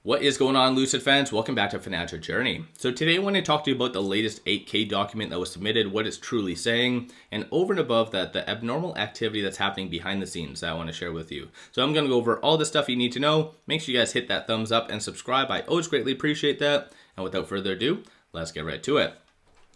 What is going on, Lucid fans? Welcome back to Financial Journey. So today I want to talk to you about the latest 8K document that was submitted, what it's truly saying, and over and above that, the abnormal activity that's happening behind the scenes that I want to share with you. So I'm going to go over all the stuff you need to know. Make sure you guys hit that thumbs up and subscribe. I always greatly appreciate that. And without further ado, let's get right to it.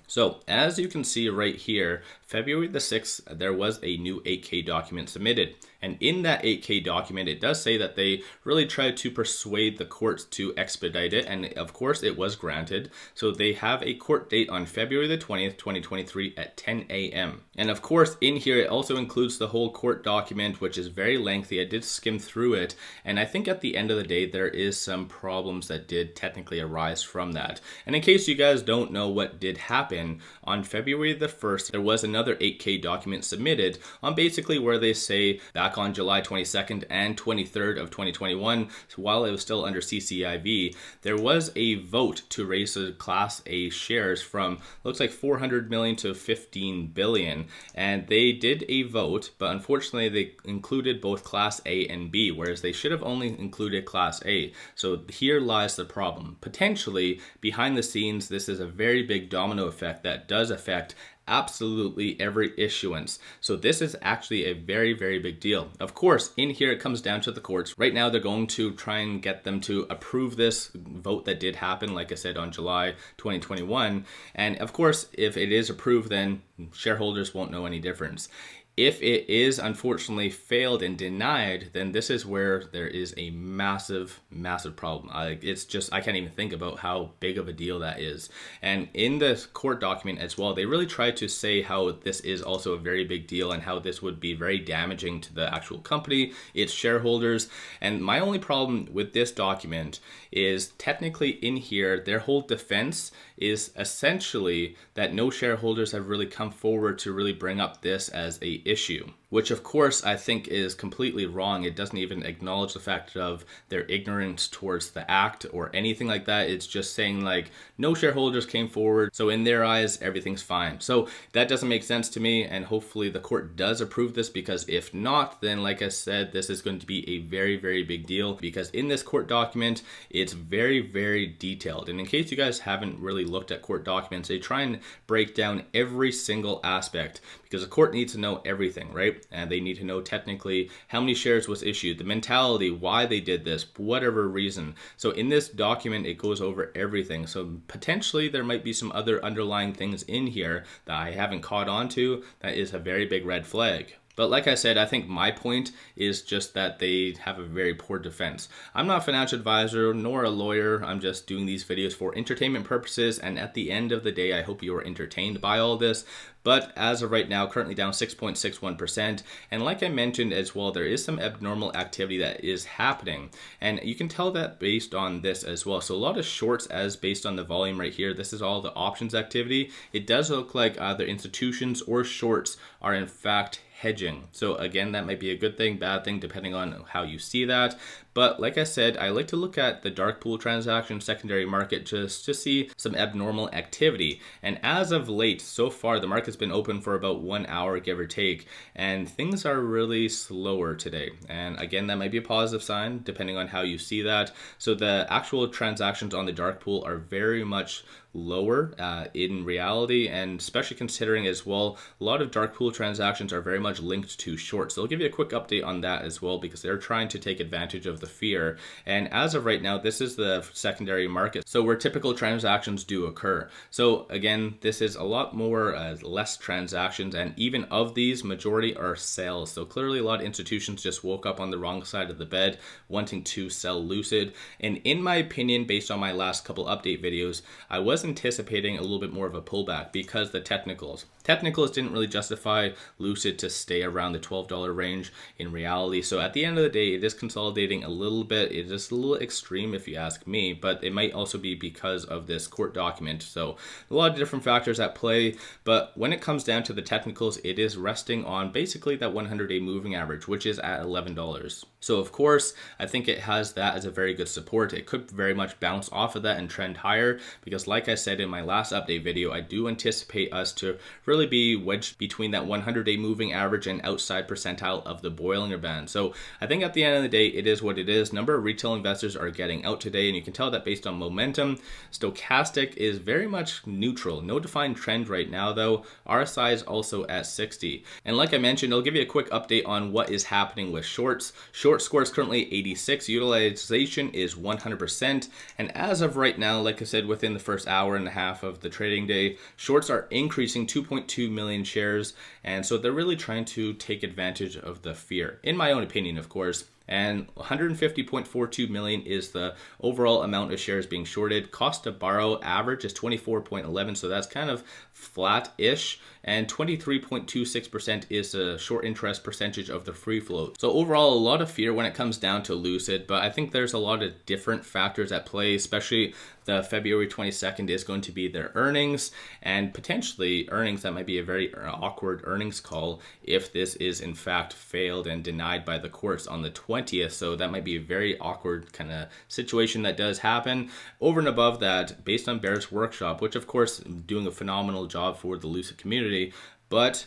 So as you can see right here, February the 6th, there was a new 8K document submitted. And in that 8K document, it does say that they really tried to persuade the courts to expedite it. And of course, it was granted. So they have a court date on February the 20th, 2023 at 10 a.m. And of course, in here, it also includes the whole court document, which is very lengthy. I did skim through it. And I think at the end of the day, there is some problems that did technically arise from that. And in case you guys don't know what did happen, on February the 1st, there was another 8K document submitted on basically where they say back on July 22nd and 23rd of 2021, so while it was still under cciv, there was a vote to raise the Class A shares from, looks like 400 million to 15 billion. And they did a vote, but unfortunately they included both Class A and B, whereas they should have only included Class A. So here lies the problem. Potentially, behind the scenes, this is a very big domino effect that does affect absolutely every issuance. So this is actually a very, very big deal. Of course, in here it comes down to the courts. Right now they're going to try and get them to approve this vote that did happen, like I said, on July 2021. And of course, if it is approved, then shareholders won't know any difference. If it is unfortunately failed and denied, then this is where there is a massive, massive problem. It's just, I can't even think about how big of a deal that is. And in the court document as well, they really tried to say how this is also a very big deal and how this would be very damaging to the actual company, its shareholders. And my only problem with this document is technically in here, their whole defense is essentially that no shareholders have really come forward to really bring up this as a issue, which of course I think is completely wrong. It doesn't even acknowledge the fact of their ignorance towards the act or anything like that. It's just saying like no shareholders came forward, so in their eyes everything's fine. So that doesn't make sense to me, and hopefully the court does approve this, because if not, then like I said, this is going to be a very, very big deal, because in this court document it's very, very detailed. And in case you guys haven't really looked at court documents, they try and break down every single aspect, because the court needs to know everything, right? And they need to know technically how many shares was issued, the mentality, why they did this, whatever reason. So in this document, it goes over everything. So potentially there might be some other underlying things in here that I haven't caught on to that is a very big red flag. But like I said, I think my point is just that they have a very poor defense. I'm not a financial advisor nor a lawyer. I'm just doing these videos for entertainment purposes. And at the end of the day, I hope you are entertained by all this. But as of right now, currently down 6.61%. And like I mentioned as well, there is some abnormal activity that is happening. And you can tell that based on this as well. So a lot of shorts as based on the volume right here. This is all the options activity. It does look like either institutions or shorts are in fact hedging. So again, that might be a good thing, bad thing, depending on how you see that. But like I said, I like to look at the dark pool transaction secondary market just to see some abnormal activity. And as of late, so far, the market's been open for about 1 hour, give or take, and things are really slower today. And again, that might be a positive sign, depending on how you see that. So the actual transactions on the dark pool are very much lower in reality, and especially considering as well, a lot of dark pool transactions are very much linked to shorts. So I'll give you a quick update on that as well, because they're trying to take advantage of the fear. And as of right now, this is the secondary market, so where typical transactions do occur. So again, this is a lot more less transactions, and even of these, majority are sales. So clearly a lot of institutions just woke up on the wrong side of the bed wanting to sell Lucid. And in my opinion, based on my last couple update videos, I was anticipating a little bit more of a pullback, because the technicals didn't really justify Lucid to stay around the $12 range in reality. So at the end of the day, it is consolidating a little bit. It is a little extreme if you ask me, but it might also be because of this court document. So a lot of different factors at play, but when it comes down to the technicals, it is resting on basically that 100-day moving average, which is at $11. So of course, I think it has that as a very good support. It could very much bounce off of that and trend higher, because like I said in my last update video, I do anticipate us to really be wedged between that 100-day moving average average and outside percentile of the Bollinger Band. So I think at the end of the day, it is what it is. Number of retail investors are getting out today, and you can tell that based on momentum. Stochastic is very much neutral. No defined trend right now though. RSI is also at 60. And like I mentioned, I'll give you a quick update on what is happening with shorts. Short score is currently 86. Utilization is 100%. And as of right now, like I said, within the first hour and a half of the trading day, shorts are increasing 2.2 million shares. And so they're really trying to take advantage of the fear, in my own opinion, of course. And 150.42 million is the overall amount of shares being shorted. Cost to borrow average is 24.11, so that's kind of flat-ish. And 23.26% is the short interest percentage of the free float. So overall, a lot of fear when it comes down to Lucid, but I think there's a lot of different factors at play, especially the February 22nd is going to be their earnings, and potentially earnings that might be a very awkward earnings call if this is in fact failed and denied by the courts on the 20th. So that might be a very awkward kind of situation that does happen. Over and above that, based on Bear's workshop, which of course doing a phenomenal job for the Lucid community, but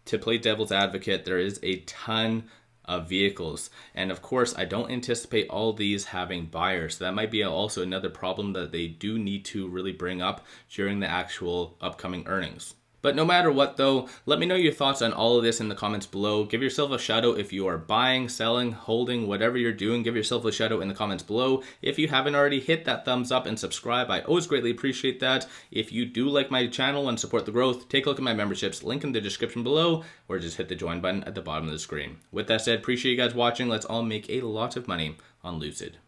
to play devil's advocate, there is a ton of vehicles, and of course I don't anticipate all these having buyers, so that might be also another problem that they do need to really bring up during the actual upcoming earnings. But no matter what though, let me know your thoughts on all of this in the comments below. Give yourself a shout out if you are buying, selling, holding, whatever you're doing. Give yourself a shout out in the comments below. If you haven't already, hit that thumbs up and subscribe. I always greatly appreciate that. If you do like my channel and support the growth, take a look at my memberships, link in the description below, or just hit the join button at the bottom of the screen. With that said, appreciate you guys watching. Let's all make a lot of money on Lucid.